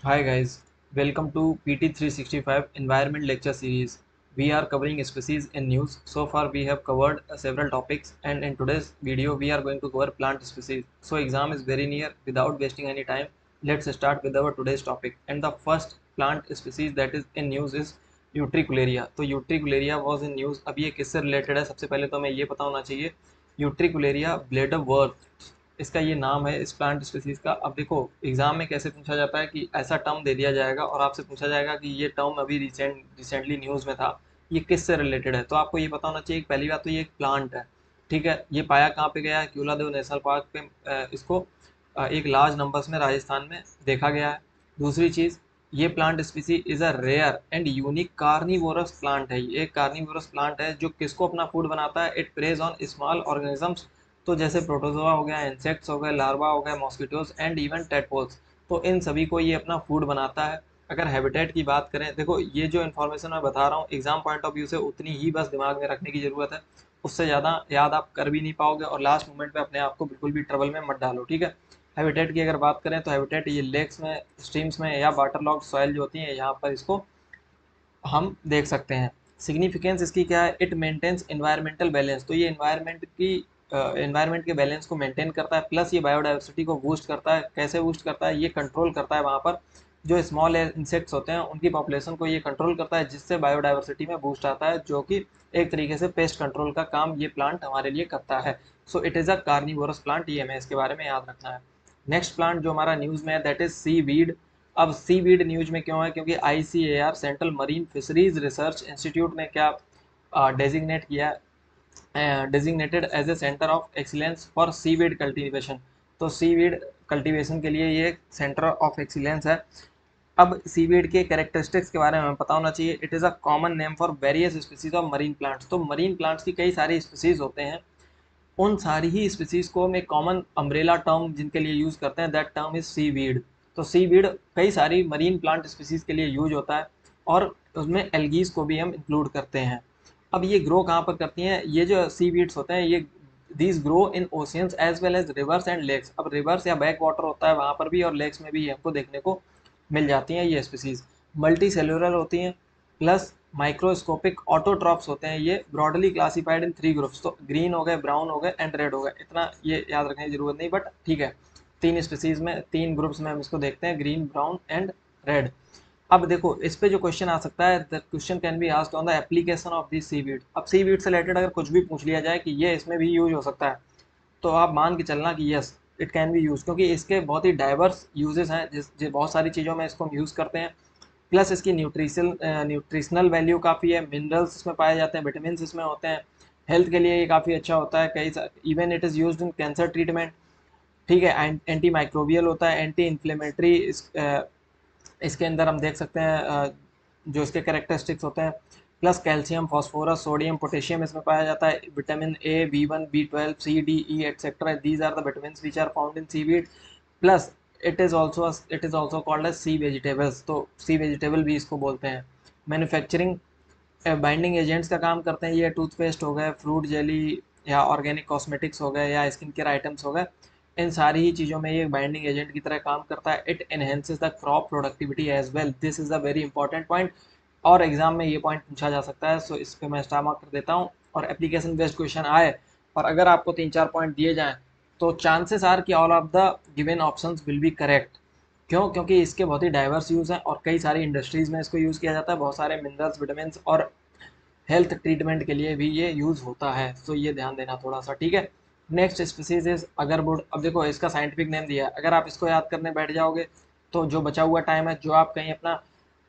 Hi guys, welcome to PT 365 Environment Lecture Series. We are covering species in news. So far we have covered several topics, and in today's video we are going to cover plant species. So exam is very near. Without wasting any time, let's start with our today's topic. And the first plant species that is in news is Utricularia. तो Utricularia was in news. अब ये किससे related है? सबसे पहले तो हमें ये पता होना चाहिए यूट्रिकुलेरिया ब्लेडरवर्थ, इसका ये नाम है इस प्लांट स्पीसीज का। अब देखो एग्जाम में कैसे पूछा जाता है कि ऐसा टर्म दे दिया जाएगा और आपसे पूछा जाएगा कि ये टर्म अभी रिसेंटली न्यूज़ में था, ये किससे रिलेटेड है। तो आपको ये पता होना चाहिए कि पहली बात तो ये एक प्लांट है, ठीक है। ये पाया कहाँ पे गया है? क्यूलादेव नेशनल पार्क पे इसको एक लार्ज नंबर्स में राजस्थान में देखा गया है। दूसरी चीज़, ये plant species is a rare and unique carnivorous plant है। ये एक कार्निवोरस प्लांट है जो किसको अपना फूड बनाता है? It praise on small organisms. तो जैसे प्रोटोजोआ हो गया, इंसेक्ट्स हो गए, लार्वा हो गए, मॉस्किटोज एंड इवन टेडपोल्स, तो इन सभी को ये अपना फूड बनाता है। अगर हैबिटेट की बात करें, देखो ये जो इन्फॉर्मेशन मैं बता रहा हूँ एग्जाम पॉइंट ऑफ व्यू से उतनी ही बस दिमाग में रखने की ज़रूरत है, उससे ज़्यादा याद आप कर भी नहीं पाओगे और लास्ट मोमेंट पे अपने आप को बिल्कुल भी ट्रबल में मत डालो, ठीक है। हैबिटेट की अगर बात करें तो हैबिटेट ये लेक्स में, स्ट्रीम्स में या वाटर लॉक्ड सॉइल जो होती है यहाँ पर इसको हम देख सकते हैं। सिग्निफिकेंस इसकी क्या है? It maintains environmental balance. तो ये इन्वायरमेंट के बैलेंस को मेंटेन करता है, प्लस ये बायोडाइवर्सिटी को बूस्ट करता है। कैसे बूस्ट करता है? ये कंट्रोल करता है वहाँ पर जो स्मॉल इंसेक्ट्स होते हैं उनकी पॉपुलेशन को ये कंट्रोल करता है, जिससे बायोडाइवर्सिटी में बूस्ट आता है, जो कि एक तरीके से पेस्ट कंट्रोल का काम ये प्लांट हमारे लिए करता है। So it is a carnivorous plant, ये हमें इसके बारे में याद रखना है। नेक्स्ट प्लांट जो हमारा न्यूज़ में है दैट इज सी वीड। अब सी वीड न्यूज में क्यों है? क्योंकि ICAR central marine fisheries research institute ने क्या डेजिग्नेट किया, designated as a centre of excellence for seaweed cultivation. तो सीवीड कल्टीवेशन के लिए ये सेंटर ऑफ एक्सीलेंस है। अब सीवीड के कैरेक्टरिस्टिक्स के बारे में हमें पता होना चाहिए। It is a common name for various species of marine plants. तो मरीन प्लांट्स की कई सारी स्पीसीज होते हैं, उन सारी ही स्पीसीज को हम एक कॉमन अम्ब्रेला टर्म जिनके लिए यूज़ करते हैं, that term is seaweed. तो सी वीड कई सारी मरीन प्लांट स्पीसीज के लिए यूज होता है और उसमें एल्गीज को भी हम इंक्लूड करते हैं। अब ये ग्रो कहाँ पर करती हैं? ये जो सी वीड्स होते हैं ये these grow in oceans as well as rivers and lakes. अब रिवर्स या बैक वाटर होता है वहाँ पर भी और लेक्स में भी हमको देखने को मिल जाती हैं ये स्पीसीज। मल्टी सेलुलर होती हैं, प्लस माइक्रोस्कोपिक ऑटोट्रॉप्स होते हैं। ये ब्रॉडली क्लासिफाइड इन 3 ग्रुप्स। तो ग्रीन हो गए, ब्राउन हो गए एंड रेड हो गए। इतना ये याद रखने की जरूरत नहीं, बट ठीक है। 3 स्पीसीज में 3 ग्रुप्स में हम इसको देखते हैं, ग्रीन, ब्राउन एंड रेड। अब देखो इस पे जो क्वेश्चन आ सकता है, the question can be asked on the application of this seaweed. अब सीवीड से रिलेटेड अगर कुछ भी पूछ लिया जाए कि ये इसमें भी यूज हो सकता है, तो आप मान के चलना कि yes it can B use, क्योंकि इसके बहुत ही डाइवर्स यूजेस हैं, बहुत सारी चीज़ों में इसको हम यूज़ करते हैं। प्लस इसकी न्यूट्रिशनल वैल्यू काफ़ी है, मिनरल्स इसमें पाए जाते हैं, विटामिन इसमें होते हैं, हेल्थ के लिए ये काफ़ी अच्छा होता है। Even it is used in cancer treatment, ठीक है। एंटी माइक्रोबियल होता है, एंटी इन्फ्लेमेटरी। इसके अंदर हम देख सकते हैं जो इसके कैरेक्टरिस्टिक्स होते हैं। Plus calcium, phosphorus, sodium, potassium इसमें पाया जाता है। Vitamin A, B1, B12, C, D, E etcetera, these are the vitamin which are found in seaweed. Plus it is also called as sea vegetables. तो sea vegetable भी इसको बोलते हैं। Manufacturing binding agents का काम करते हैं ये। टूथपेस्ट हो गए, फ्रूट जेली या ऑर्गेनिक कॉस्मेटिक्स हो गए या स्किन केयर आइटम्स हो गए, इन सारी ही चीज़ों में ये बाइंडिंग एजेंट की तरह काम करता है। It enhances the crop productivity as well. This is a very important point और एग्जाम में ये पॉइंट पूछा जा सकता है। सो इस पर मैं स्टार मार्क कर देता हूँ। और एप्लीकेशन बेस्ड क्वेश्चन आए और अगर आपको 3-4 पॉइंट दिए जाएँ तो चांसेस आर कि all of the given options will be correct. क्यों? क्योंकि इसके बहुत ही डाइवर्स यूज़ हैं और कई सारी इंडस्ट्रीज़ में इसको यूज़ किया जाता है। बहुत सारे मिनरल्स, विटामिन और हेल्थ ट्रीटमेंट के लिए भी ये यूज़ होता है। सो ये ध्यान देना थोड़ा सा, ठीक है। Next species is agarwood. अब देखो इसका साइंटिफिक नेम दिया है, अगर आप इसको याद करने बैठ जाओगे तो जो बचा हुआ टाइम है, जो आप कहीं अपना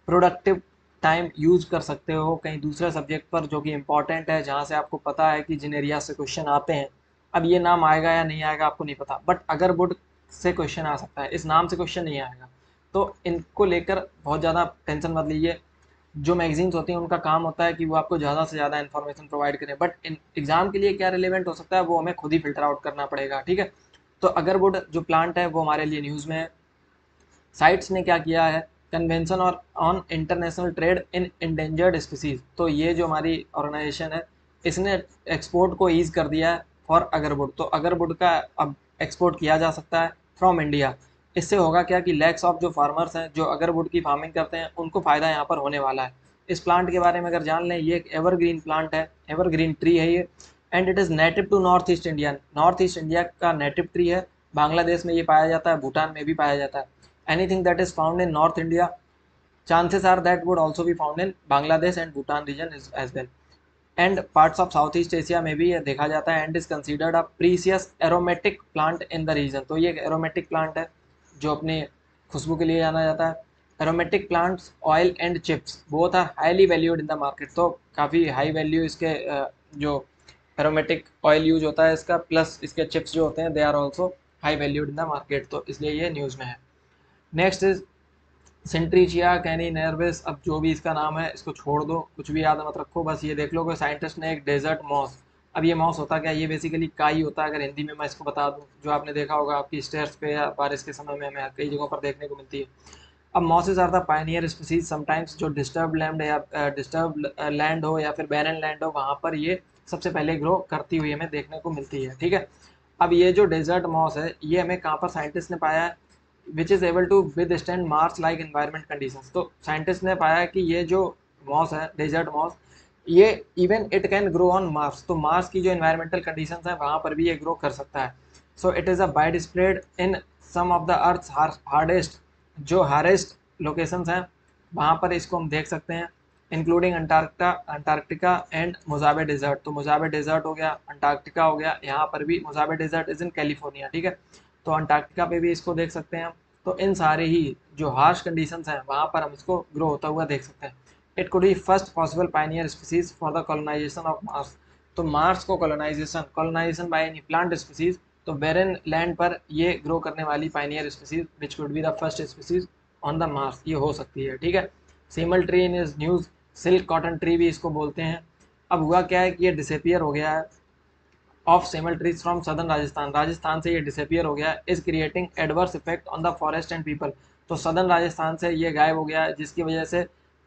प्रोडक्टिव टाइम यूज कर सकते हो कहीं दूसरे सब्जेक्ट पर जो कि इंपॉर्टेंट है, जहाँ से आपको पता है कि जिन एरिया से क्वेश्चन आते हैं। अब ये नाम आएगा या नहीं आएगा आपको नहीं पता, बट अगरवुड से क्वेश्चन आ सकता है, इस नाम से क्वेश्चन नहीं आएगा। तो इनको लेकर बहुत ज़्यादा टेंशन मत लीजिए। जो मैगजीन्स होती हैं उनका काम होता है कि वो आपको ज़्यादा से ज़्यादा इन्फॉर्मेशन प्रोवाइड करें, बट इन एग्जाम के लिए क्या रिलेवेंट हो सकता है वो हमें खुद ही फिल्टर आउट करना पड़ेगा, ठीक है। तो अगरवुड जो प्लांट है वो हमारे लिए न्यूज़ में है। साइट्स ने क्या किया है? कन्वेंशन और on international trade in endangered species. तो ये जो हमारी ऑर्गेनाइजेशन है इसने एक्सपोर्ट को ईज कर दिया है फॉर अगरवुड। तो अगरवुड का अब एक्सपोर्ट किया जा सकता है फ्रॉम इंडिया। इससे होगा क्या कि लैक्स ऑफ जो फार्मर्स हैं जो अगर वुड की फार्मिंग करते हैं उनको फ़ायदा यहाँ पर होने वाला है। इस प्लांट के बारे में अगर जान लें, ये एक एवरग्रीन प्लांट है, एवरग्रीन ट्री है ये, and it is native to north east India. North east India का नेटिव ट्री है, बांग्लादेश में ये पाया जाता है, भूटान में भी पाया जाता है। Anything that is found in north India, chances are that would also be found in Bangladesh and Bhutan region as well, and parts of Southeast Asia में भी ये देखा जाता है, and is considered a precious aromatic plant in the region। तो ये एक aromatic plant है जो अपनी खुशबू के लिए जाना जाता है। aromatic plants oil and chips both are highly valued in the market। तो काफ़ी हाई वैल्यू इसके जो aromatic oil यूज होता है इसका, प्लस इसके चिप्स जो होते हैं they are also high valued in the market, तो इसलिए ये न्यूज़ में है। नेक्स्ट इज सेंट्रीचिया कैनी नर्विस। अब जो भी इसका नाम है इसको छोड़ दो, कुछ भी याद मत रखो, बस ये देख लो कि साइंटिस्ट ने एक डेजर्ट मॉस। अब ये मॉस होता क्या, ये बेसिकली काई होता है, अगर हिंदी में मैं इसको बता दूं, जो आपने देखा होगा आपकी स्टेयर्स पे या बारिश के समय में हमें कई जगहों पर देखने को मिलती है। अब mosses are the pioneer species sometimes, जो डिस्टर्ब लैंड या डिस्टर्ब लैंड हो या फिर बैरन लैंड हो, वहाँ पर ये सबसे पहले ग्रो करती हुई हमें देखने को मिलती है। ठीक है, अब ये जो डेजर्ट मॉस है ये हमें कहाँ पर साइंटिस्ट ने पाया है, which is able to withstand Mars like environment conditions. तो साइंटिस्ट ने पाया कि ये जो मॉस है, डेजर्ट मॉस, ये even it can grow on Mars. तो मार्स की जो इन्वायरमेंटल कंडीशंस हैं वहाँ पर भी ये ग्रो कर सकता है। So it is a widespread in some of the earth's hardest, जो हार्डेस्ट लोकेशंस हैं वहाँ पर इसको हम देख सकते हैं, including Antarctica and Mojave desert. तो मोजाबे डेजर्ट हो गया, अंटार्कटिका हो गया, यहाँ पर भी मोजाबे डेजर्ट इज़ इन कैलिफोर्निया। ठीक है, तो अंटार्कटिका पे भी इसको देख सकते हैं हम। तो इन सारे ही जो हार्श कंडीशंस हैं वहाँ पर हम इसको ग्रो होता हुआ देख सकते हैं। It could be first possible pioneer species for the colonisation of Mars. तो मार्स को colonisation by any plant species, तो बेरन लैंड पर ये ग्रो करने वाली pioneer species which could be the first species on the Mars, ये हो सकती है। ठीक है, semal tree in is news, silk cotton tree भी इसको बोलते हैं। अब हुआ क्या है कि ये डिसअपियर हो गया है ऑफ सेमल trees from southern Rajasthan, Rajasthan से ये डिसअपियर हो गया, is creating adverse effect on the forest and people. तो सदर्न राजस्थान से ये गायब हो गया है, जिसकी वजह से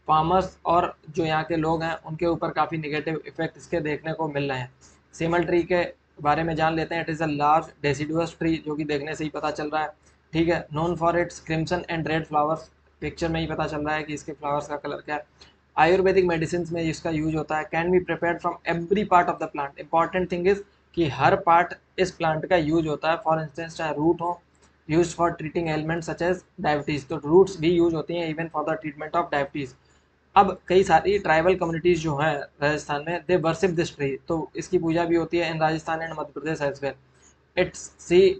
फार्मर्स और जो यहाँ के लोग हैं उनके ऊपर काफ़ी निगेटिव इफेक्ट इसके देखने को मिल रहे हैं। सेमल ट्री के बारे में जान लेते हैं। It is a large deciduous tree, जो कि देखने से ही पता चल रहा है। ठीक है, known for its crimson and red flowers, picture में ही पता चल रहा है कि इसके फ्लावर्स का कलर क्या है। आयुर्वेदिक मेडिसिन में इसका यूज होता है। Can be prepared from every part of the plant. Important thing is कि हर पार्ट इस प्लांट का यूज होता है। फॉर इंस्टेंस चाहे रूट हो, use for treating element such as diabetes, तो रूट्स भी यूज होती हैं even for the treatment of diabetes. अब कई सारी ट्राइबल कम्युनिटीज़ जो हैं राजस्थान में, दे वर्शिप दिस ट्री, तो इसकी पूजा भी होती है in Rajasthan and Madhya Pradesh as well. Its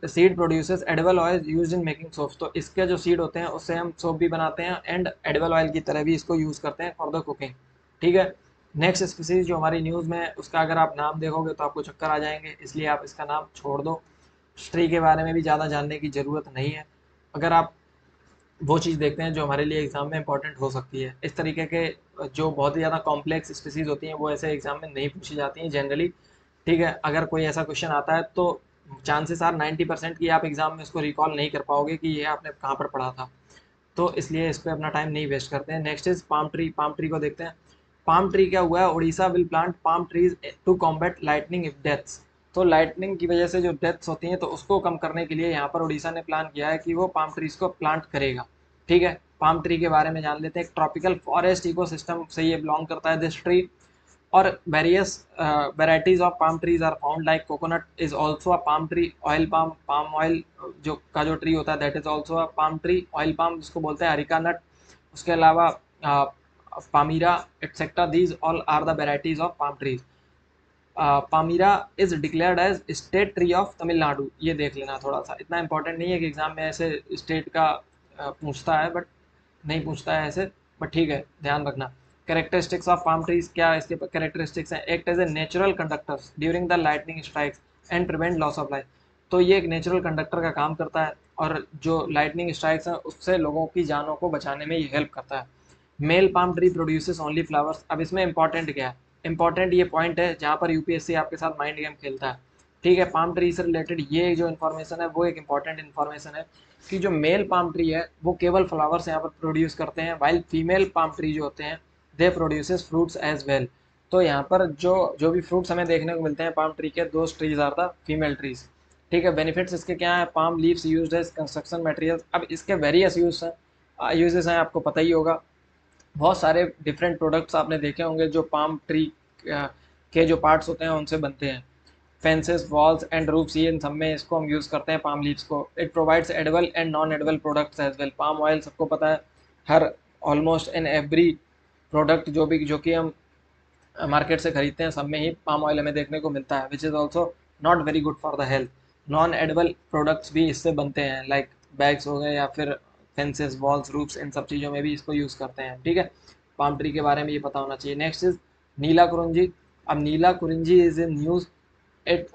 seed produces edible oil use in making soaps, तो इसके जो सीड होते हैं उससे हम सोप भी बनाते हैं एंड एडिबल ऑयल की तरह भी इसको यूज़ करते हैं फॉर द कुकिंग। ठीक है, नेक्स्ट स्पीसीज जो हमारी न्यूज़ में है उसका अगर आप नाम देखोगे तो आपको चक्कर आ जाएंगे, इसलिए आप इसका नाम छोड़ दो। ट्री के बारे में भी ज़्यादा जानने की ज़रूरत नहीं है। अगर आप वो चीज़ देखते हैं जो हमारे लिए एग्ज़ाम में इंपॉर्टेंट हो सकती है, इस तरीके के जो बहुत ही ज़्यादा कॉम्प्लेक्स स्पीसीज होती हैं वो ऐसे एग्ज़ाम में नहीं पूछी जाती हैं जनरली। ठीक है, अगर कोई ऐसा क्वेश्चन आता है तो चांसेस आर 90% कि आप एग्ज़ाम में उसको रिकॉल नहीं कर पाओगे कि ये आपने कहाँ पर पढ़ा था, तो इसलिए इस पर अपना टाइम नहीं वेस्ट करते हैं। Next is palm tree. Palm tree को देखते हैं। पाम ट्री क्या हुआ है, Orissa will plant palm trees to combat lightning if deaths. तो लाइटनिंग की वजह से जो डेथ्स होती हैं तो उसको कम करने के लिए यहाँ पर उड़ीसा ने प्लान किया है कि वो पाम ट्रीज को प्लांट करेगा। ठीक है, पाम ट्री के बारे में जान लेते हैं। एक ट्रॉपिकल फॉरेस्ट इकोसिस्टम से ये बिलोंग करता है दिस ट्री, और various varieties of palm trees are found like coconut is also a palm tree, oil palm oil जो का जो ट्री होता है that is also a palm tree, oil palm जिसको बोलते हैं अरिका नट, उसके अलावा palmyra etcetera, these all are the varieties of palm trees। Palmyra is declared as state tree of Tamil Nadu, ये देख लेना, थोड़ा सा इतना इंपॉर्टेंट नहीं है कि एग्जाम में ऐसे स्टेट का पूछता है, बट नहीं पूछता है ऐसे, बट ठीक है ध्यान रखना। कैरेक्टरिस्टिक्स ऑफ पाम ट्रीज, क्या इसके कैरेक्टरिस्टिक्स हैं। Act as a natural conductors during the lightning strikes and prevent loss of life. तो ये एक नेचुरल कंडक्टर का काम करता है और जो लाइटनिंग स्ट्राइक्स हैं उससे लोगों की जानों को बचाने में ये हेल्प करता है। Male palm tree produces only flowers. अब इसमें इंपॉर्टेंट क्या है, इंपॉर्टेंट ये पॉइंट है जहाँ पर यूपीएससी आपके साथ माइंड गेम खेलता है। ठीक है, पाम ट्री से रिलेटेड ये जो इन्फॉर्मेशन है वो एक इंपॉर्टेंट इन्फॉर्मेशन है कि जो मेल पाम ट्री है वो केवल फ्लावर्स यहाँ पर प्रोड्यूस करते हैं, वाइल फीमेल पाम ट्री जो होते हैं they produces fruits as well. तो यहाँ पर जो जो भी फ्रूट्स हमें देखने को मिलते हैं पाम ट्री के, दो trees are the female trees. ठीक है। बेनिफिट्स इसके क्या है? Palm leaves used as construction materials. अब इसके वेरियस यूजेस हैं, आपको पता ही होगा। बहुत सारे डिफरेंट प्रोडक्ट्स आपने देखे होंगे जो पाम ट्री के जो पार्ट्स होते हैं उनसे बनते हैं। फेंसेस, वॉल्स एंड रूफ्स, ये इन सब में इसको हम यूज़ करते हैं पाम लीव्स को। It provides edible and non edible products as well. Palm oil सबको पता है, हर ऑलमोस्ट इन एवरी प्रोडक्ट जो कि हम मार्केट से खरीदते हैं सब में ही पाम ऑयल हमें देखने को मिलता है, which is also not very good for the health. Non edible products भी इससे बनते हैं, लाइक बैग्स हो गए या फिर फेंसेस, वॉल्स, रूफ्स, इन सब चीज़ों में भी इसको यूज़ करते हैं। ठीक है, पाम ट्री के बारे में ये पता होना चाहिए। नेक्स्ट इज नीला कुरिंजी। अब नीला कुरिंजी इज इन न्यूज़।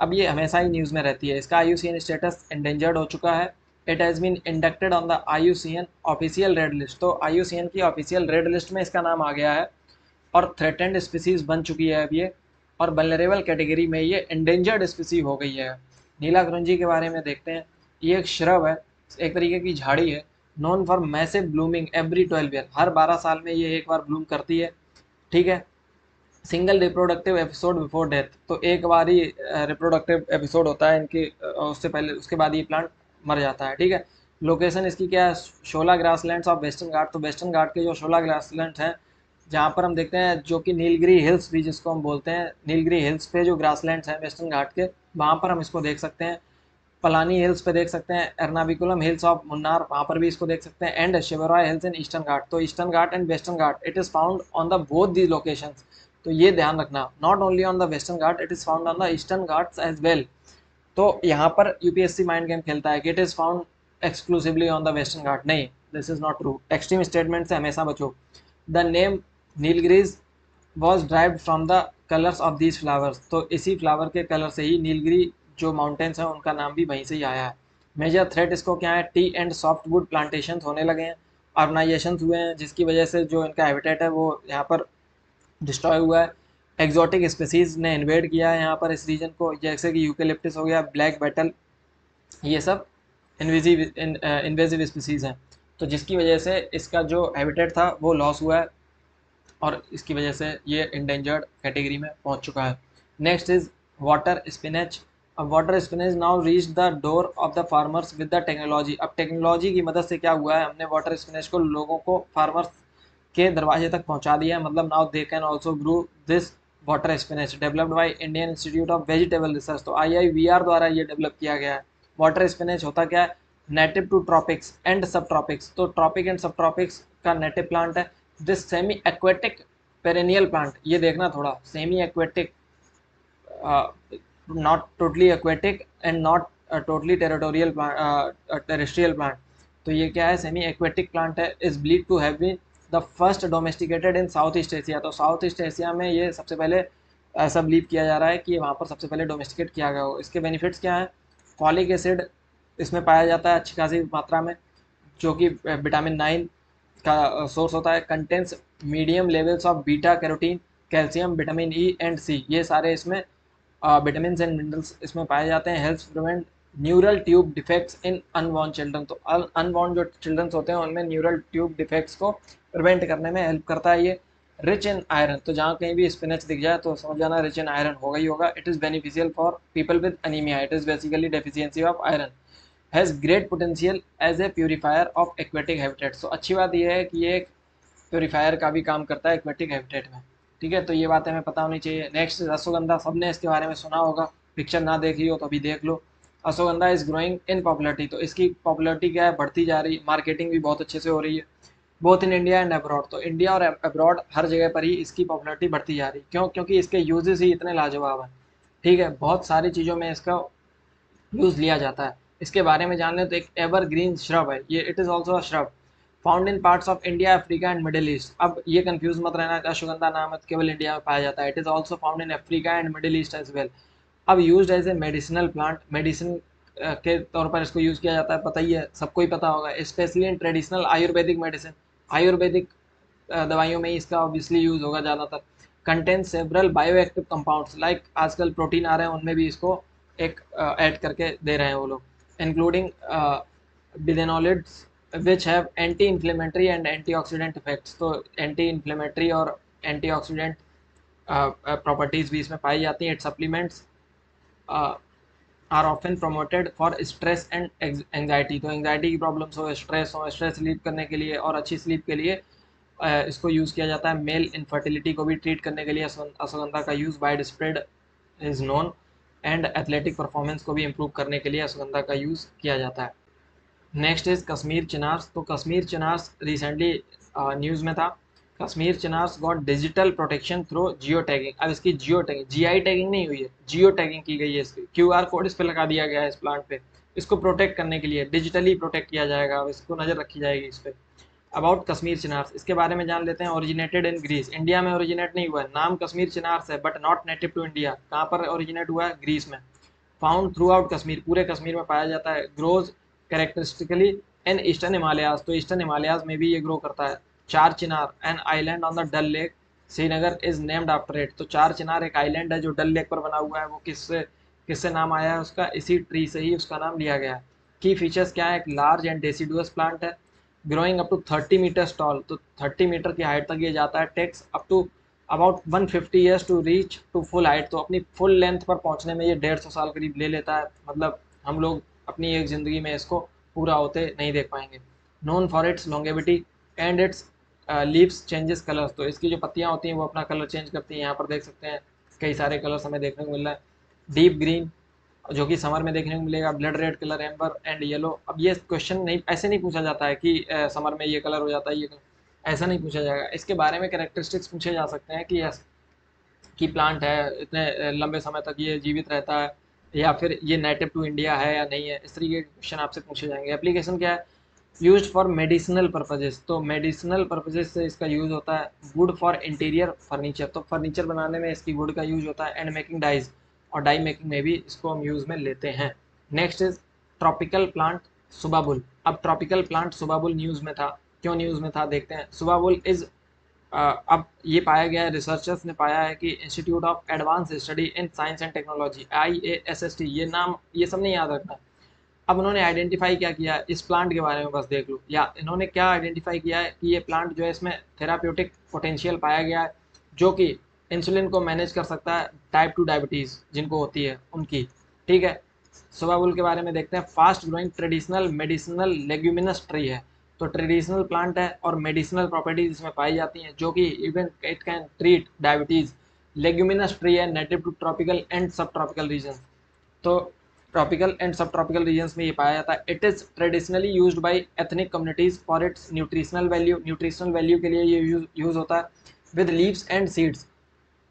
अब ये हमेशा ही न्यूज़ में रहती है। इसका IUCN स्टेटस एंडेंजर्ड हो चुका है। It has been inducted on the IUCN official red list. तो IUCN की ऑफिशियल रेड लिस्ट में इसका नाम आ गया है और थ्रेटेंड स्पीसीज बन चुकी है अब ये, और वल्नरेबल कैटेगरी में ये एंडेंजर्ड स्पीसी हो गई है। नीला कुरिंजी के बारे में देखते हैं। ये एक श्रब है, एक तरीके की झाड़ी है, known for massive blooming every 12 year. हर 12 साल में ये एक बार ब्लूम करती है। ठीक है। Single reproductive episode before death. तो एक बार ही रिप्रोडक्टिव एपिसोड होता है इनके, उससे पहले, उसके बाद ये प्लांट मर जाता है। ठीक है। लोकेशन इसकी क्या है? शोला ग्रासलैंड्स ऑफ वेस्टर्न घाट। तो वेस्टर्न घाट के जो शोला ग्रासलैंड्स हैं, जहाँ पर हम देखते हैं, जो कि नीलगिरी हिल्स भी जिसको हम बोलते हैं, नीलगिरी हिल्स पे जो ग्रासलैंड्स हैं वेस्टर्न घाट के, वहाँ पर हम इसको देख सकते हैं। पलानी हिल्स पे देख सकते हैं, एर्नाकुलम हिल्स ऑफ मुन्नार, वहाँ पर भी इसको देख सकते हैं, and Shevaroy hills in Eastern Ghat. तो Eastern Ghat and Western Ghat, it is found on the both the locations. तो ये ध्यान रखना, not only on the Western Ghat, it is found on the Eastern Ghats as well. तो यहाँ पर UPSC माइंड गेम खेलता है कि it is found exclusively on the Western Ghat. नहीं, this is not true. Extreme statement से हमेशा बचो। The name Nilgiris was derived from the colours of these flowers. तो इसी फ्लावर के कलर से ही नीलगिरी जो माउंटेन्स हैं उनका नाम भी वहीं से ही आया है। मेजर थ्रेट इसको क्या है? T and soft wood plantation होने लगे हैं, अर्बनाइजेशन हुए हैं, जिसकी वजह से जो इनका हैबिटेट है वो यहाँ पर डिस्ट्रॉय हुआ है। एक्जॉटिक स्पीसीज ने इन्वेड किया है यहाँ पर इस रीजन को, जैसे कि यूकेलिप्टिस हो गया, ब्लैक बेटल, ये सब इन्वेजिव स्पीसीज हैं। तो जिसकी वजह से इसका जो हैबिटेट था वो लॉस हुआ है और इसकी वजह से ये इंडेंजर्ड कैटेगरी में पहुंच चुका है। Next is water spinach. अब water spinach now reach the door of the farmers with the technology. अब टेक्नोलॉजी की मदद से क्या हुआ है, हमने वाटर स्पिनच को लोगों को, फार्मर्स के दरवाजे तक पहुंचा दिया है। मतलब now they can also grow this water spinach, developed by Indian institute of vegetable research. तो IIVR द्वारा ये डेवलप किया गया है। वाटर स्पिनच होता क्या है? Native to tropics and subtropics. तो ट्रॉपिक एंड सब ट्रॉपिक्स का नेटिव प्लांट है। This semi aquatic perennial plant, ये देखना थोड़ा, semi aquatic, not totally aquatic and not totally territorial plant, terrestrial plant. तो ये क्या है? सेमी एक्वेटिक प्लांट है। Is believe to have been the first domesticated in south east Asia. तो south east Asia में ये सबसे पहले ऐसा बिलीव किया जा रहा है कि वहाँ पर सबसे पहले डोमेस्टिकेट किया गया हो। इसके बेनिफिट्स क्या हैं? फॉलिक एसिड इसमें पाया जाता है अच्छी खासी मात्रा में, जो कि विटामिन 9 का सोर्स होता है। Contents medium levels of beta carotene, calcium, vitamin E and C, ये सारे इसमें विटामिन एंड मिनरल्स इसमें पाए जाते हैं। Helps prevent neural tube defects in unborn children. तो अनबॉर्न जो चिल्ड्रंस होते हैं उनमें न्यूरल ट्यूब डिफेक्ट्स को प्रिवेंट करने में हेल्प करता है ये। रिच इन आयरन, तो जहाँ कहीं भी स्पिनच दिख जाए तो समझ जाना रिच इन आयरन होगा ही होगा। It is beneficial for people with anaemia, it is basically deficiency of iron. Has great potential as a purifier of aquatic habitats. तो अच्छी बात यह है कि ये एक प्योरीफायर का भी काम करता है एक्वेटिक हैबिटेट में। ठीक है, तो ये बातें हमें पता होनी चाहिए। नेक्स्ट अश्वगंधा, सबने इसके बारे में सुना होगा, पिक्चर ना देखी हो तो अभी देख लो। Ashwagandha is growing in popularity. तो इसकी पॉपुलरिटी क्या है? बढ़ती जा रही है, मार्केटिंग भी बहुत अच्छे से हो रही है, both in India and abroad. तो इंडिया और अब्रॉड हर जगह पर ही इसकी पॉपुलरिटी बढ़ती जा रही है। क्यों? क्योंकि इसके यूजेस ही इतने लाजवाब हैं। ठीक है, बहुत सारी चीज़ों में इसका यूज़ लिया जाता है। इसके बारे में जान लें तो एक एवरग्रीन श्रब है ये, it is also a shrub found in parts of India, Africa and Middle east. अब ये कंफ्यूज मत रहना कि अश्वगंधा नाम है केवल इंडिया में पाया जाता है। It is also found in Africa and Middle East as well. अब use as a medicinal plant, medicine के तौर पर इसको यूज़ किया जाता है, पता ही है, सबको ही पता होगा। Specially in traditional Ayurvedic medicine, Ayurvedic दवाइयों में ही इसका ऑब्वियसली यूज़ होगा ज़्यादातर। Contain several bio active compounds, like आजकल प्रोटीन आ रहे हैं उनमें भी इसको एक ऐड करके दे रहे हैं वो लोग, including withanolides which have anti inflammatory and antioxidant effects. तो एंटी इन्फ्लेमेटरी और एंटीऑक्सीडेंट प्रॉपर्टीज़ भी इसमें पाई जाती हैं। It supplements are often promoted for stress and anxiety. तो एंग्जाइटी की प्रॉब्लम्स हो, स्ट्रेस रिलीव करने के लिए और अच्छी स्लीप के लिए इसको यूज़ किया जाता है। मेल इनफर्टिलिटी को भी ट्रीट करने के लिए अश्वगंधा का use wide spread is known. And athletic performance को भी इम्प्रूव करने के लिए अश्वगंधा का यूज़ किया जाता है। Next is Kashmir chinars. तो कश्मीर चिनार्स रिसेंटली न्यूज़ में था। Kashmir chinars got digital protection through geo tagging. अब इसकी जियो टैगिंग, जीआई टैगिंग नहीं हुई है, जियो टैगिंग की गई है। इसकी क्यूआर कोड इस पे लगा दिया गया है इस प्लांट पे। इसको प्रोटेक्ट करने के लिए डिजिटली प्रोटेक्ट किया जाएगा। अब इसको नज़र रखी जाएगी इस पे। अबाउट कश्मीर चिनार्स, इसके बारे में जान लेते हैं। ओरिजिनेटेड इन ग्रीस, इंडिया में ओरिजिनेट नहीं हुआ है। नाम कश्मीर चिनार्स है but not native to India. कहाँ पर ओरिजिनेट हुआ है? ग्रीस में। फाउंड थ्रू आउट कश्मीर, पूरे कश्मीर में पाया जाता है। Grows characteristically in eastern Himalayas, तो ईस्टर्न हिमालयाज में भी ये ग्रो करता है। Char Chinar an island on the Dal Lake Srinagar is named after it. तो चार चिनार एक आइलैंड है जो डल लेक पर बना हुआ है। वो किससे किससे नाम आया है उसका? इसी ट्री से ही उसका नाम लिया गया है। की फीचर्स क्या है? एक लार्ज एंड डेसिडुअस प्लांट है, growing up to 30 meters tall. तो 30 मीटर की हाइट तक ये जाता है। Takes up to about 150 years to reach to full height. तो अपनी फुल लेंथ पर पहुंचने में ये 150 साल करीब ले लेता है। मतलब हम लोग अपनी एक ज़िंदगी में इसको पूरा होते नहीं देख पाएंगे। Known for its longevity and it's leaves changes colours. तो इसकी जो पत्तियां होती हैं वो अपना कलर चेंज करती हैं। यहाँ पर देख सकते हैं कई सारे कलर्स हमें देखने को मिल रहा है। डीप ग्रीन जो कि समर में देखने को मिलेगा, blood red colour, amber and yellow. अब ये क्वेश्चन नहीं, ऐसे नहीं पूछा जाता है कि समर में ये कलर हो जाता है, ये कलर ऐसा नहीं पूछा जाएगा। इसके बारे में कैरेक्टरिस्टिक्स पूछे जा सकते हैं कि यस की प्लांट है, इतने लंबे समय तक ये जीवित रहता है, या फिर ये नेटिव टू इंडिया है या नहीं है। इस तरीके के क्वेश्चन आपसे पूछे जाएंगे। एप्लीकेशन क्या है? Use for medicinal purposes. तो मेडिसिनल पर्पजेस से इसका यूज़ होता है। वुड फॉर इंटीरियर फर्नीचर, तो फर्नीचर बनाने में इसकी वुड का यूज होता है। एंड मेकिंग डाइज, और डाई मेकिंग में भी इसको हम यूज़ में लेते हैं। Next is tropical plant subabul. अब ट्रॉपिकल प्लांट सुबाबुल न्यूज़ में था। क्यों न्यूज़ में था देखते हैं। सुबाबुल इज अब ये पाया गया है, रिसर्चर्स ने पाया है कि institute of advance study in science and technology IASST, ये नाम ये सब नहीं याद रखना। अब उन्होंने आइडेंटिफाई क्या किया है इस प्लांट के बारे में, बस देख लो। या इन्होंने क्या आइडेंटिफाई किया है कि ये प्लांट जो है इसमें थेराप्यूटिक पोटेंशियल पाया गया है, जो कि इंसुलिन को मैनेज कर सकता है। टाइप 2 डायबिटीज़ जिनको होती है उनकी। ठीक है, सोबाबुल के बारे में देखते हैं। Fast growing traditional medicinal leguminous tree है। तो ट्रेडिशनल प्लांट है और मेडिसिनल प्रॉपर्टीज इसमें पाई जाती हैं, जो कि even it can treat diabetes. Leguminous tree है, नेटिव टू ट्रॉपिकल एंड सब ट्रॉपिकल रीजन। तो ट्रॉपिकल एंड सब ट्रॉपिकल रीजन्स में ये पाया जाता है। It is traditionally used by ethnic communities for its nutritional value, nutritional value के लिए ये यूज़ होता है। With leaves and seeds,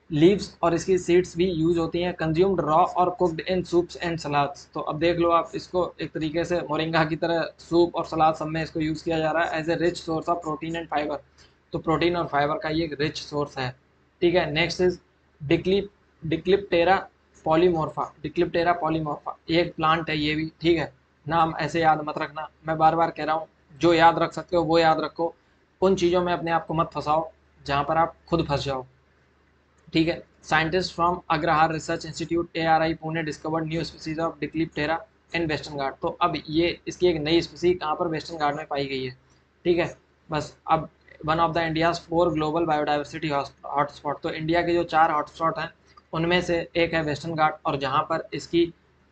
leaves और इसकी सीड्स भी यूज होती हैं। कंज्यूम्ड रॉ और कुक्ड इन सूप्स एंड सलाद्स। तो अब देख लो आप, इसको एक तरीके से मोरिंगा की तरह सूप और सलाद सब में इसको यूज़ किया जा रहा है as a rich source of protein and fibre. तो प्रोटीन और फाइबर का ये एक रिच सोर्स है। ठीक है, नेक्स्ट इज डिक्लिप्टेरा पॉलीमोर्फा। डिक्लिप्टेरा पॉलीमोर्फा ये एक प्लांट है, ये भी ठीक है। नाम ऐसे याद मत रखना, मैं बार बार कह रहा हूँ, जो याद रख सकते हो वो याद रखो। उन चीज़ों में अपने आप को मत फंसाओ जहाँ पर आप खुद फंस जाओ। ठीक है, scientist from Agharkar research institute ARI Pune discovered new species of Dicliptera in Western Ghat. तो अब ये इसकी एक नई स्पीसी कहाँ पर? वेस्टर्न घाट में पाई गई है। ठीक है, बस अब one of the India's 4 global biodiversity hotspot. तो इंडिया के जो 4 हॉटस्पॉट हैं उनमें से एक है वेस्टर्न घाट, और जहाँ पर इसकी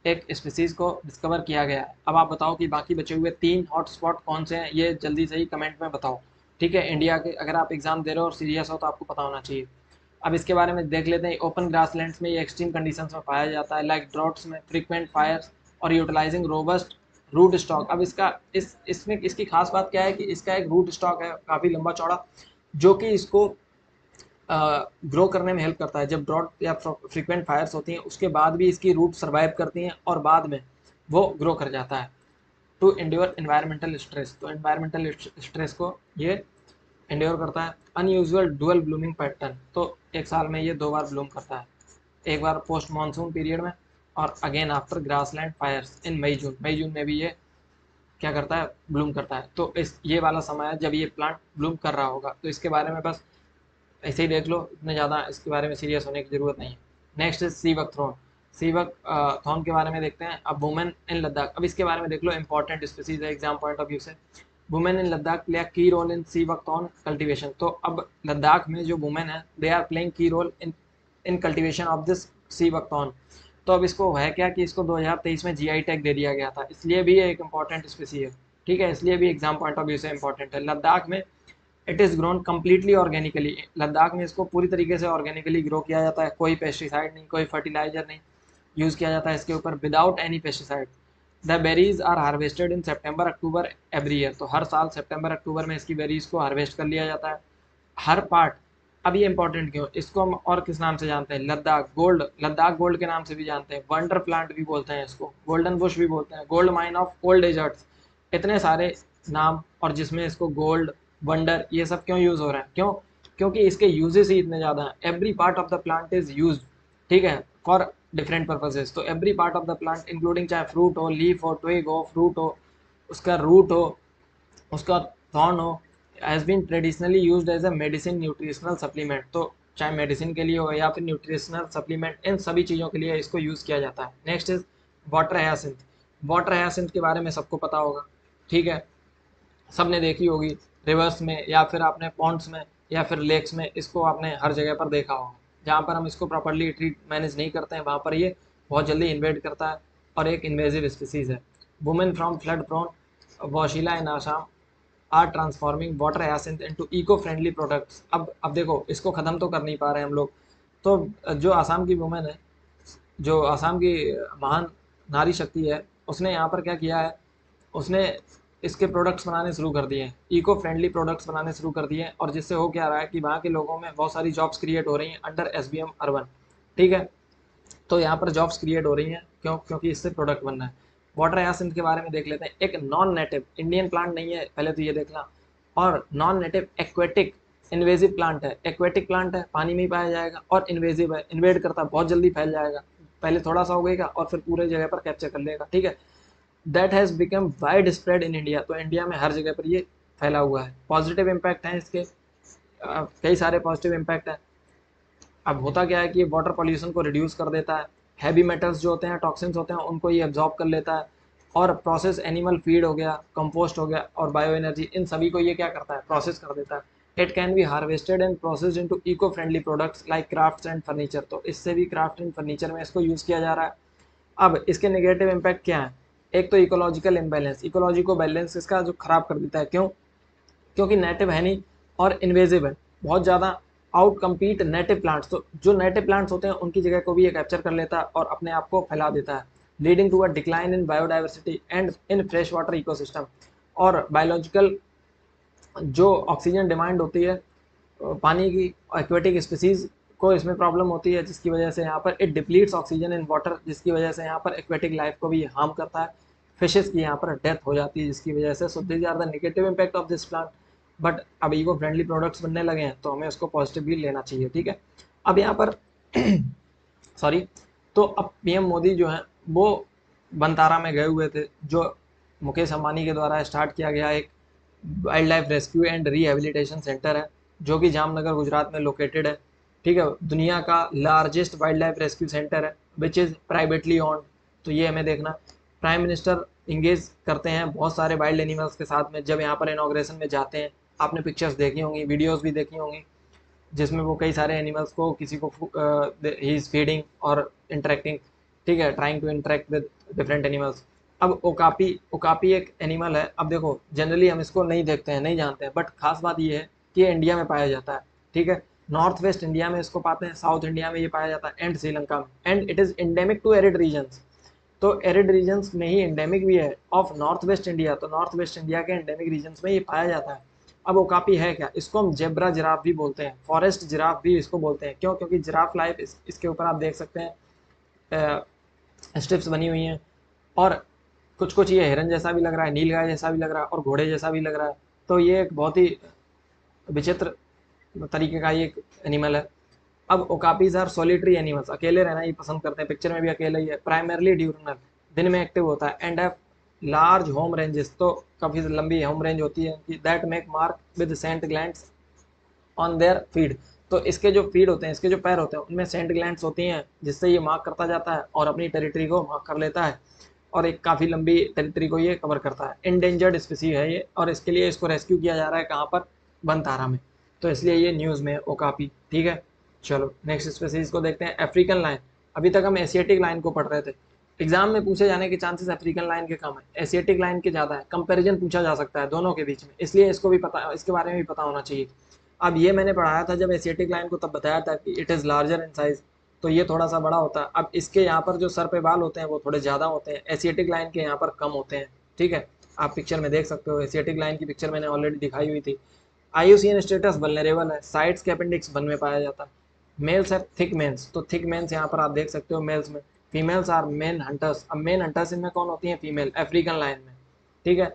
एक स्पीसीज को डिस्कवर किया गया है। अब आप बताओ कि बाकी बचे हुए 3 हॉटस्पॉट कौन से हैं, ये जल्दी से ही कमेंट में बताओ। ठीक है, इंडिया के अगर आप एग्जाम दे रहे हो और सीरियस हो तो आपको पता होना चाहिए। अब इसके बारे में देख लेते हैं। ओपन ग्रासलैंड्स में ये एक्सट्रीम कंडीशंस में पाया जाता है, लाइक ड्रॉट्स में, फ्रीक्वेंट फायर्स और यूटिलाइजिंग रोबस्ट रूट स्टॉक। अब इसका इसमें इसकी खास बात क्या है कि इसका एक रूट स्टॉक है काफ़ी लंबा चौड़ा, जो कि इसको ग्रो करने में हेल्प करता है। जब ड्रॉट या फ्रीक्वेंट फायर्स होती हैं उसके बाद भी इसकी रूट सर्वाइव करती हैं और बाद में वो ग्रो कर जाता है। टू इंड्योर इन्वायरमेंटल स्ट्रेस, तो इन्वायरमेंटल स्ट्रेस को ये एंड्योर करता है। अनयूजुअल डुअल ब्लूमिंग पैटर्न, तो एक साल में ये 2 बार ब्लूम करता है। एक बार पोस्ट मानसून पीरियड में और अगेन आफ्टर ग्रासलैंड फायर्स इन मई जून। मई जून में भी ये क्या करता है? ब्लूम करता है। तो इस ये वाला समय है जब ये प्लांट ब्लूम कर रहा होगा। तो इसके बारे में बस ऐसे ही देख लो, इतने ज़्यादा इसके बारे में सीरियस होने की ज़रूरत नहीं है। Next is seabuckthorn. Seabuckthorn के बारे में देखते हैं। अब वुमेन इन लद्दाख, अब इसके बारे में देख लो, इंपॉर्टेंट स्पीसीज है एग्जाम पॉइंट ऑफ व्यू से। Women in Ladakh play key role in seabuckthorn cultivation. तो अब लद्दाख में जो वुमेन है they are playing key role in cultivation of this seabuckthorn. तो अब इसको है क्या कि इसको 2023 में जीआई टैग दे दिया गया था, इसलिए भी ये एक इंपॉर्टेंट स्पीसी है। ठीक है, इसलिए भी एग्जाम पॉइंट ऑफ व्यू से इंपॉर्टेंट है। लद्दाख में it is grown completely organically, Ladakh में इसको पूरी तरीके से ऑर्गेनिकली ग्रो किया जाता है, कोई पेस्टिसाइड नहीं, कोई फर्टिलाइजर नहीं यूज़ किया जाता है इसके ऊपर, without any pesticide. The berries are harvested in September October every year, तो हर साल सितंबर अक्टूबर में इसकी बेरीज को हार्वेस्ट कर लिया जाता है। हर पार्ट, अब ये इंपॉर्टेंट क्यों, इसको हम और किस नाम से जानते हैं, लद्दाख गोल्ड, लद्दाख गोल्ड के नाम से भी जानते हैं, वंडर प्लांट भी बोलते हैं इसको, गोल्डन बुश भी बोलते हैं, gold mine of old deserts, इतने सारे नाम, और जिसमें इसको गोल्ड, वंडर, ये सब क्यों यूज़ हो रहा है, क्यों, क्योंकि इसके यूजेस ही इतने ज़्यादा हैं। Every part of the plant is use, ठीक है, फॉर डिफरेंट पर्पजेज। तो every part of the plant including, चाहे फ्रूट हो, लीफ हो, ट्विग हो, फ्रूट हो, उसका रूट हो, उसका थॉर्न हो, has been traditionally used as a medicine nutritional supplement. तो चाहे मेडिसिन के लिए हो या फिर न्यूट्रिशनल सप्लीमेंट, इन सभी चीज़ों के लिए इसको यूज़ किया जाता है। Next is water hyacinth. Water hyacinth के बारे में सबको पता होगा, ठीक है, सबने देखी होगी, रिवर्स में या फिर आपने पॉन्ड्स में या फिर लेक्स में इसको आपने हर जगह पर देखा होगा। जहाँ पर हम इसको प्रॉपरली ट्रीट मैनेज नहीं करते हैं वहाँ पर ये बहुत जल्दी इन्वेड करता है और एक इन्वेजिव स्पीसीज है। वुमेन फ्रॉम फ्लड प्रोन वॉशिला in Assam are transforming water hyacinth into eco friendly products. अब देखो, इसको ख़त्म तो कर नहीं पा रहे हैं हम लोग, तो जो आसाम की वुमेन है, जो आसाम की महान नारी शक्ति है, उसने यहाँ पर क्या किया है, उसने इसके प्रोडक्ट्स बनाने शुरू कर दिए हैं, इको फ्रेंडली प्रोडक्ट्स बनाने शुरू कर दिए हैं, और जिससे हो क्या रहा है कि वहाँ के लोगों में बहुत सारी जॉब्स क्रिएट हो रही हैं अंडर एसबीएम अर्बन। ठीक है, तो यहाँ पर जॉब्स क्रिएट हो रही हैं, क्यों, क्योंकि इससे प्रोडक्ट बन रहा है। वाटर हयासिंथ के बारे में देख लेते हैं। एक नॉन नेटिव इंडियन प्लांट नहीं है, पहले तो ये देखना, और non native aquatic invasive plant है। एक्वेटिक प्लांट है, पानी में ही पाया जाएगा, और इन्वेजिव है, इन्वेड करता है, बहुत जल्दी फैल जाएगा, पहले थोड़ा सा उगेगा और फिर पूरे जगह पर कैप्चर कर लेगा। ठीक है, that has become wide spread in India, तो इंडिया में हर जगह पर ये फैला हुआ है। पॉजिटिव इम्पैक्ट हैं इसके, कई सारे पॉजिटिव इम्पैक्ट हैं। अब होता क्या है कि ये वाटर पॉल्यूशन को रिड्यूस कर देता है, हैवी मेटल्स जो होते हैं, टॉक्सिन्स होते हैं, उनको ये एब्जॉर्ब कर लेता है, और प्रोसेस एनिमल फीड हो गया, कंपोस्ट हो गया, और बायो एनर्जी, इन सभी को ये क्या करता है, प्रोसेस कर देता है। It can be harvested and processed into eco friendly products like crafts and furniture, तो इससे भी क्राफ्ट एंड फर्नीचर में इसको यूज़ किया जा रहा है। अब इसके नेगेटिव इम्पैक्ट क्या है, एक तो इकोलॉजिकल इम्बैलेंस, इकोलॉजी को बैलेंस इसका जो खराब कर देता है, क्यों, क्योंकि नेटिव है नहीं और इन्वेजिव है, बहुत ज़्यादा आउट कम्पीट नेटिव प्लांट्स, तो जो नेटिव प्लांट्स होते हैं उनकी जगह को भी ये कैप्चर कर लेता है और अपने आप को फैला देता है, leading to a decline in biodiversity and in fresh water ecosystem. और बायोलॉजिकल जो ऑक्सीजन डिमांड होती है पानी की, एक्वेटिक स्पीसीज को इसमें प्रॉब्लम होती है, जिसकी वजह से यहाँ पर इट डिप्लीट्स ऑक्सीजन इन वाटर, जिसकी वजह से यहाँ पर एक्वेटिक लाइफ को भी हार्म करता है, फिशेस की यहाँ पर डेथ हो जाती है जिसकी वजह से। So this are the negative impact of this plant, but अब इको फ्रेंडली प्रोडक्ट्स बनने लगे हैं तो हमें उसको पॉजिटिव भी लेना चाहिए। ठीक है, अब यहाँ पर सॉरी, तो अब पीएम मोदी जो हैं वो बनतारा में गए हुए थे, जो मुकेश अंबानी के द्वारा स्टार्ट किया गया एक wild life rescue and rehabilitation centre है, जो कि जामनगर गुजरात में लोकेटेड है। ठीक है, दुनिया का largest wild life rescue centre है, विच इज़ प्राइवेटली ओन्ड। तो ये हमें देखना, प्राइम मिनिस्टर इंगेज करते हैं बहुत सारे वाइल्ड एनिमल्स के साथ में जब यहाँ पर इनॉग्रेशन में जाते हैं। आपने पिक्चर्स देखी होंगी, वीडियोस भी देखी होंगी, जिसमें वो कई सारे एनिमल्स को, किसी को ही इज़ फीडिंग और इंटरेक्टिंग, ठीक है, trying to interact with different animals. अब ओकापी, ओकापी एक एनिमल है। अब देखो, जनरली हम इसको नहीं देखते हैं, नहीं जानते हैं, बट खास बात ये है कि ये इंडिया में पाया जाता है। ठीक है, नॉर्थ वेस्ट इंडिया में इसको पाते हैं, साउथ इंडिया में ये पाया जाता है, एंड श्रीलंका में, and it is endemic to arid regions. तो एरिड रीजन्स में ही एंडेमिक भी है ऑफ नॉर्थ वेस्ट इंडिया, तो नॉर्थ वेस्ट इंडिया के एंडेमिक रीजन्स में ये पाया जाता है। अब ओकापी है क्या, इसको हम जेब्रा जिराफ भी बोलते हैं, फॉरेस्ट जिराफ भी इसको बोलते हैं, क्यों, क्योंकि जिराफ लाइफ इसके ऊपर आप देख सकते हैं स्ट्रिप्स बनी हुई हैं, और कुछ कुछ ये हिरन जैसा भी लग रहा है, नीलगाय जैसा भी लग रहा है, और घोड़े जैसा भी लग रहा है। तो ये एक बहुत ही विचित्र तरीके का ये एनिमल है। अब ओकापीज आर सॉलिटरी एनिमल्स, अकेले रहना ही पसंद करते हैं, पिक्चर में भी अकेले ही है, प्राइमरली ड्यूरनल, दिन में एक्टिव होता है, and have large home ranges, तो काफ़ी लंबी होम रेंज होती है, that make mark with scent glands on their feed. तो इसके जो फीड होते हैं, इसके जो पैर होते हैं, उनमें सेंट ग्लैंड्स होती हैं, जिससे ये मार्क करता जाता है और अपनी टेरिटरी को मार्क कर लेता है, और एक काफ़ी लंबी टेरिटरी को ये कवर करता है। इंडेंजर्ड स्पीसी है ये, और इसके लिए इसको रेस्क्यू किया जा रहा है कहाँ पर, बनतारा में, तो इसलिए ये न्यूज़ में ओकापी। ठीक है, चलो नेक्स्ट स्पीसीज को देखते हैं, अफ्रीकन लायन। अभी तक हम एशियाटिक लाइन को पढ़ रहे थे। एग्जाम में पूछे जाने के चांसेस अफ्रीकन लाइन के कम है, एशियाटिक लाइन के ज़्यादा है। कंपैरिजन पूछा जा सकता है दोनों के बीच में, इसलिए इसको भी पता, इसके बारे में भी पता होना चाहिए। अब ये मैंने पढ़ाया था जब एशियाटिक लाइन को, तब बताया था कि it is larger in size, तो ये थोड़ा सा बड़ा होता है। अब इसके यहाँ पर जो सर पे बाल होते हैं वो थोड़े ज़्यादा होते हैं, एशियाटिक लाइन के यहाँ पर कम होते हैं। ठीक है, आप पिक्चर में देख सकते हो, एशियाटिक लाइन की पिक्चर मैंने ऑलरेडी दिखाई हुई थी। आईयूसीएन स्टेटस वल्नरेबल है, साइड्स के अपेंडिक्स वन में पाया जाता है। मेल्स है थिक मेंस, तो थिक मेंस यहाँ पर आप देख सकते हो मेल्स में। फीमेल्स आर मेन हंटर्स, अब मेन हंटर्स इनमें कौन होती हैं? फीमेल, अफ्रीकन लाइन में। ठीक है,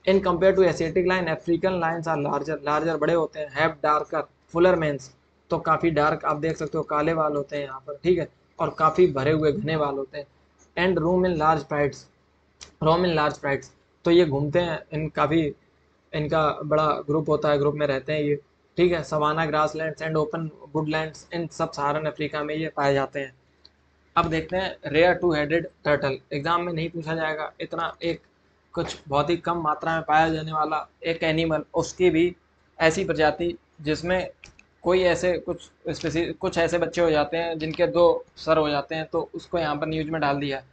in compare to Asiatic line, African lines are larger, larger बड़े होते हैं, हैव डार्कर फुलर मेंस, तो काफ़ी डार्क आप देख सकते हो काले बाल होते हैं यहाँ पर। ठीक है, और काफ़ी भरे हुए घने बाल होते हैं। And room in large prides, roam in large prides, तो ये घूमते हैं, इन काफ़ी, इनका बड़ा ग्रुप होता है, ग्रुप में रहते हैं ये। ठीक है, savanna grasslands and open woodlands in sub Saharan Africa में ये पाए जाते हैं। अब देखते हैं rare two headed turtle, exam में नहीं पूछा जाएगा इतना, एक कुछ बहुत ही कम मात्रा में पाया जाने वाला एक एनिमल, उसकी भी ऐसी प्रजाति जिसमें कोई ऐसे कुछ कुछ ऐसे बच्चे हो जाते हैं जिनके दो सर हो जाते हैं, तो उसको यहाँ पर न्यूज़ में डाल दिया है।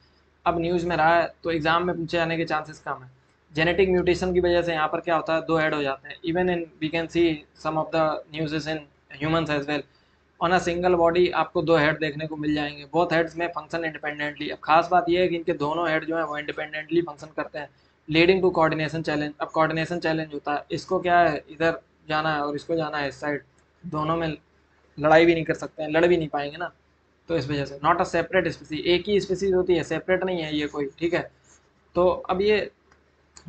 अब न्यूज़ में रहा है तो एग्जाम में पूछे जाने के चांसेस कम है। जेनेटिक म्यूटेशन की वजह से यहाँ पर क्या होता है, दो हेड हो जाते हैं। Even in we can see some of the news in humans as well, on a single body आपको दो हेड देखने को मिल जाएंगे, बोथ हेड्स में फंक्शन इंडिपेंडेंटली। अब खास बात यह है कि इनके दोनों हेड जो है वो इंडिपेंडेंटली फंक्शन करते हैं, लीडिंग टू कोऑर्डिनेशन चैलेंज। अब कोऑर्डिनेशन चैलेंज होता है, इसको क्या है, इधर जाना है और इसको जाना है इस साइड, दोनों में लड़ाई भी नहीं कर सकते हैं, लड़ भी नहीं पाएंगे ना, तो इस वजह से नॉट अ सेपरेट स्पीसीज, एक ही स्पीसीज होती है, सेपरेट नहीं है ये कोई। ठीक है, तो अब ये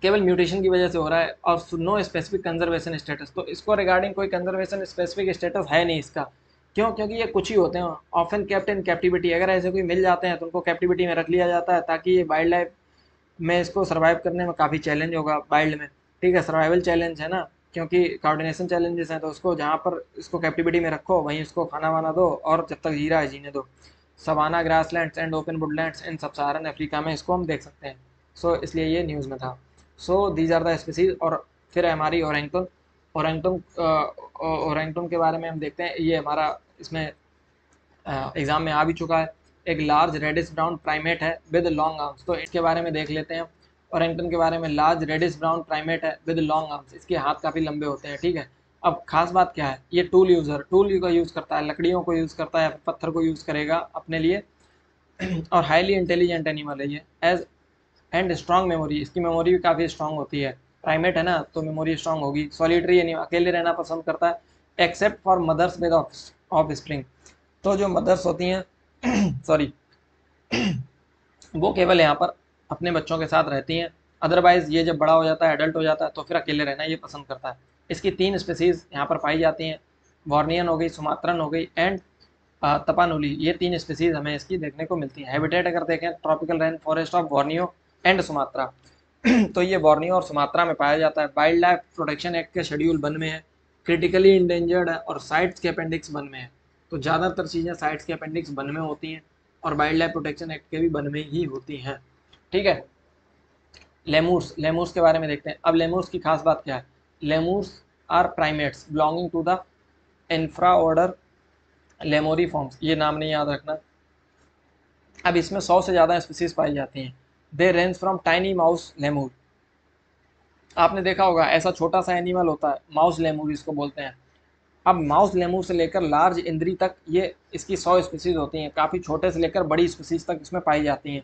केवल म्यूटेशन की वजह से हो रहा है, और नो स्पेसिफिक कंजर्वेशन स्टेटस, तो इसको रिगार्डिंग कोई कंजर्वेशन स्पेसिफिक स्टेटस है नहीं इसका। क्यों? क्योंकि ये कुछ ही होते हैं, ऑफन केप्ट इन कैप्टिविटी, अगर ऐसे कोई मिल जाते हैं तो उनको कैप्टिविटी में रख लिया जाता है, ताकि ये वाइल्ड लाइफ में इसको सर्वाइव करने में काफ़ी चैलेंज होगा वाइल्ड में। ठीक है, सर्वाइवल चैलेंज है ना, क्योंकि कोऑर्डिनेशन चैलेंजेस हैं, तो उसको जहाँ पर इसको कैप्टिविटी में रखो वहीं उसको खाना वाना दो, और जब तक जी रहा है जीने दो। Savanna grasslands and open woodlands in sub Saharan Africa में इसको हम देख सकते हैं। सो इसलिए ये न्यूज़ में था। So these are the species. और फिर है हमारी ओरेंगटन। ओरेंगटन, ओरेंगटन के बारे में हम देखते हैं, ये हमारा इसमें एग्जाम में आ भी चुका है। एक लार्ज रेडिश ब्राउन प्राइमेट है विद लॉन्ग आर्म्स, तो इसके बारे में देख लेते हैं। ओरेंगटन के बारे में, लार्ज रेडिश ब्राउन प्राइमेट है विद लॉन्ग आर्म्स, इसके हाथ काफ़ी लंबे होते हैं। ठीक है, अब खास बात क्या है, ये टूल यूज़र, टूल का यूज़ करता है, लकड़ियों को यूज़ करता है, पत्थर को यूज़ करेगा अपने लिए। और हाईली इंटेलिजेंट एनिमल है ये, एज एंड स्ट्रॉन्ग मेमोरी, इसकी मेमोरी भी काफ़ी स्ट्रॉन्ग होती है। प्राइमेट है ना, तो मेमोरी स्ट्रॉन्ग होगी। सॉलिटरी एनिमल, अकेले रहना पसंद करता है, except for mothers with offspring, तो जो मदर्स होती हैं सॉरी वो केवल यहाँ पर अपने बच्चों के साथ रहती हैं, अदरवाइज ये जब बड़ा हो जाता है, एडल्ट हो जाता है, तो फिर अकेले रहना ये पसंद करता है। इसकी 3 स्पीसीज यहाँ पर पाई जाती हैं, बॉर्नियन हो गई, सुमात्रन हो गई, एंड तपानुली, ये 3 स्पीसीज हमें इसकी देखने को मिलती हैं। हैबिटेट अगर देखें, tropical rain forest of Borneo and Sumatra, तो ये बॉर्नियो और सुमात्रा में पाया जाता है। वाइल्ड लाइफ प्रोटेक्शन एक्ट के शेड्यूल 1 में है, क्रिटिकली इंडेंजर्ड है, और साइट्स के अपेंडिक्स 1 में है। तो ज़्यादातर चीज़ें साइट्स के अपेंडिक्स 1 में होती हैं, और वाइल्ड लाइफ प्रोटेक्शन एक्ट के भी 1 में ही होती हैं। ठीक है, लेमूर्स, लेमूर्स के बारे में देखते हैं। अब लेमूर्स की खास बात क्या है, lemurs are primates belonging to the infra order Lemuriformes, ये नाम नहीं याद रखना। अब इसमें 100 से ज़्यादा स्पीसीज पाई जाती हैं। They range from tiny mouse lemur, आपने देखा होगा ऐसा छोटा सा एनिमल होता है, माउस लेमूर इसको बोलते हैं। अब माउस लेमूर से लेकर लार्ज इंद्री तक ये इसकी 100 स्पीसीज होती हैं, काफ़ी छोटे से लेकर बड़ी स्पीसीज तक इसमें पाई जाती हैं।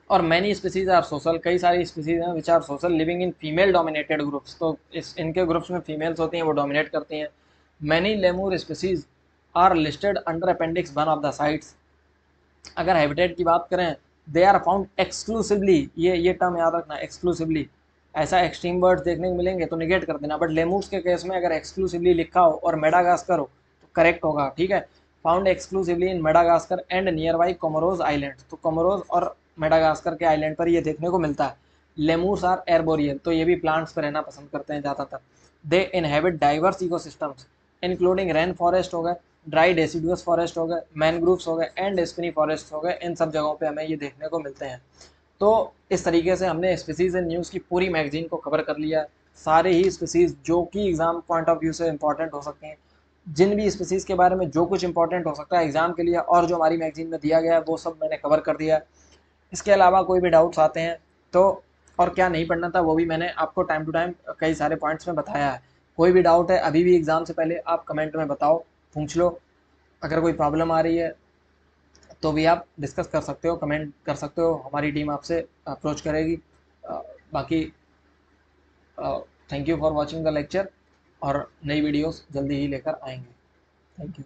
और मैनी स्पीसीज आर सोशल, कई सारी स्पीसीज हैं which are social, living in female dominated groups, तो इस इनके ग्रुप्स में फीमेल्स होती हैं, वो डोमिनेट करती हैं। Many lemur species are listed under appendix 1 of the CITES. अगर हैबिटेट की बात करें, दे आर फाउंड एक्सक्लूसिवली, ये टर्म याद रखना, एक्सक्लूसिवली। ऐसा एक्सट्रीम वर्ड्स देखने को मिलेंगे तो निगेट कर देना, बट लेमूर्स के केस में अगर एक्सक्लूसिवली लिखा हो और मेडागास्कर हो तो करेक्ट होगा। ठीक है, found exclusively in Madagascar and nearby Comoros island, तो कोमोरोज और मेडागास्कर के आइलैंड पर ये देखने को मिलता है। लेमूर्स आर एर्बोरियल, तो ये भी प्लांट्स पर रहना पसंद करते हैं ज़्यादातर। They inhabit diverse ecosystems including rain forest हो गए, ड्राई डेसिडुअस फॉरेस्ट हो गए, मैनग्रूव्स हो गए, एंड स्पिनी फॉरेस्ट हो गए, इन सब जगहों पे हमें ये देखने को मिलते हैं। तो इस तरीके से हमने स्पीसीज एंड न्यूज़ की पूरी मैगजीन को कवर कर लिया है। सारे ही स्पीसीज जो कि एग्जाम पॉइंट ऑफ व्यू से इंपॉर्टेंट हो सकते हैं, जिन भी स्पीसीज़ के बारे में जो कुछ इंपॉर्टेंट हो सकता है एग्ज़ाम के लिए और जो हमारी मैगजीन में दिया गया है वो सब मैंने कवर कर दिया है। इसके अलावा कोई भी डाउट्स आते हैं तो और क्या नहीं पढ़ना था वो भी मैंने आपको टाइम टू टाइम कई सारे पॉइंट्स में बताया है। कोई भी डाउट है अभी भी एग्ज़ाम से पहले आप कमेंट में बताओ, पूछ लो। अगर कोई प्रॉब्लम आ रही है तो भी आप डिस्कस कर सकते हो, कमेंट कर सकते हो, हमारी टीम आपसे अप्रोच करेगी। बाकी thank you for watching the lecture और नई वीडियोस जल्दी ही लेकर आएंगे। Thank you.